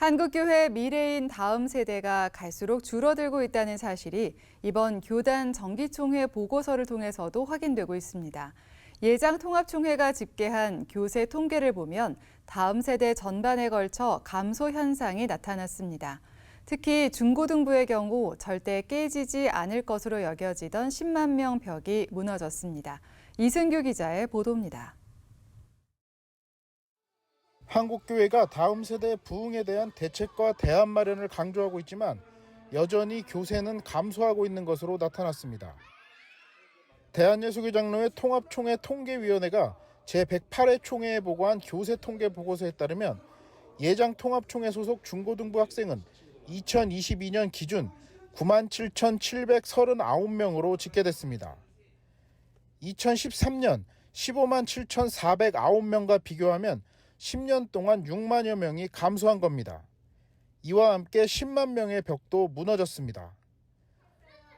한국교회 미래인 다음 세대가 갈수록 줄어들고 있다는 사실이 이번 교단 정기총회 보고서를 통해서도 확인되고 있습니다. 예장통합총회가 집계한 교세 통계를 보면 다음 세대 전반에 걸쳐 감소 현상이 나타났습니다. 특히 중고등부의 경우 절대 깨지지 않을 것으로 여겨지던 10만 명 벽이 무너졌습니다. 이승규 기자의 보도입니다. 한국교회가 다음 세대 부흥에 대한 대책과 대안 마련을 강조하고 있지만 여전히 교세는 감소하고 있는 것으로 나타났습니다. 대한예수교 장로회 통합총회 통계위원회가 제108회 총회에 보고한 교세 통계 보고서에 따르면 예장 통합총회 소속 중고등부 학생은 2022년 기준 97,739명으로 집계됐습니다. 2013년 15만 7,409명과 비교하면 10년 동안 6만여 명이 감소한 겁니다. 이와 함께 10만 명의 벽도 무너졌습니다.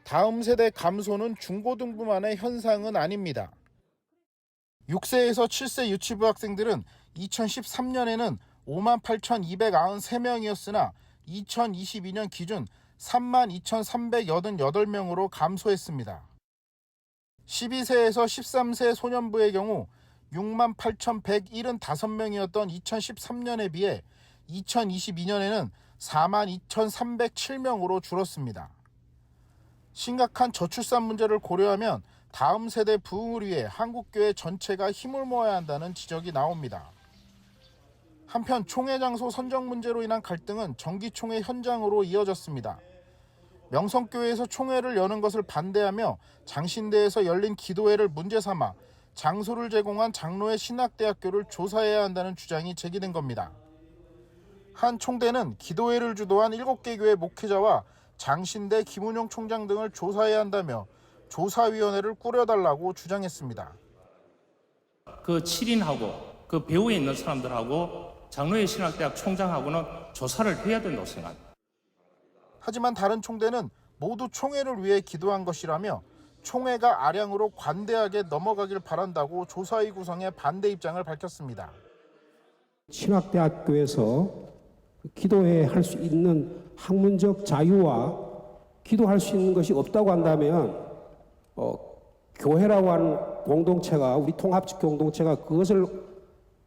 다음 세대 감소는 중고등부만의 현상은 아닙니다. 6세에서 7세 유치부 학생들은 2013년에는 5만 8,293명이었으나 2022년 기준 3만 2,388명으로 감소했습니다. 12세에서 13세 소년부의 경우 6만 8,175명이었던 2013년에 비해 2022년에는 4만 2,307명으로 줄었습니다. 심각한 저출산 문제를 고려하면 다음 세대 부흥을 위해 한국교회 전체가 힘을 모아야 한다는 지적이 나옵니다. 한편 총회 장소 선정 문제로 인한 갈등은 정기총회 현장으로 이어졌습니다. 명성교회에서 총회를 여는 것을 반대하며 장신대에서 열린 기도회를 문제 삼아 장소를 제공한 장로회 신학대학교를 조사해야 한다는 주장이 제기된 겁니다. 한 총대는 기도회를 주도한 7개 교회 목회자와 장신대 김운용 총장 등을 조사해야 한다며 조사위원회를 꾸려달라고 주장했습니다. 그 7인하고 그 배후에 있는 사람들하고 장로회 신학대학 총장하고는 조사를 해야 된다고 생각합니다. 하지만 다른 총대는 모두 총회를 위해 기도한 것이라며 총회가 아량으로 관대하게 넘어가길 바란다고 조사위 구성에 반대 입장을 밝혔습니다. 신학대학교에서 기도회 할 수 있는 학문적 자유와 기도할 수 있는 것이 없다고 한다면 교회라고 하는 공동체가 우리 통합적 공동체가 그것을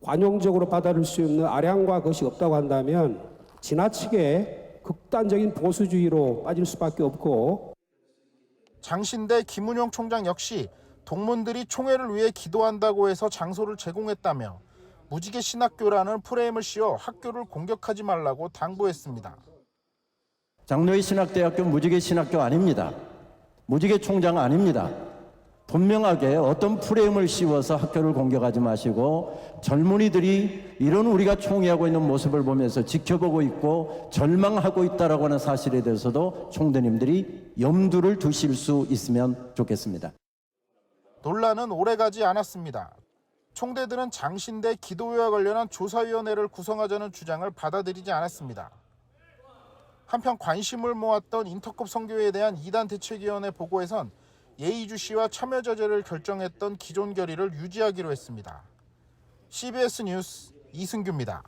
관용적으로 받아들일 수 있는 아량과 그것이 없다고 한다면 지나치게 극단적인 보수주의로 빠질 수밖에 없고 장신대 김운용 총장 역시 동문들이 총회를 위해 기도한다고 해서 장소를 제공했다며 무지개 신학교라는 프레임을 씌워 학교를 공격하지 말라고 당부했습니다. 장로회 신학대학교 무지개 신학교 아닙니다. 무지개 총장 아닙니다. 분명하게 어떤 프레임을 씌워서 학교를 공격하지 마시고 젊은이들이 이런 우리가 총회하고 있는 모습을 보면서 지켜보고 있고 절망하고 있다라고 하는 사실에 대해서도 총대님들이 염두를 두실 수 있으면 좋겠습니다. 논란은 오래가지 않았습니다. 총대들은 장신대 기도회와 관련한 조사위원회를 구성하자는 주장을 받아들이지 않았습니다. 한편 관심을 모았던 인터급 선교회에 대한 2단 대책위원회 보고에선 예의주시와 참여자제를 결정했던 기존 결의를 유지하기로 했습니다. CBS 뉴스 이승규입니다.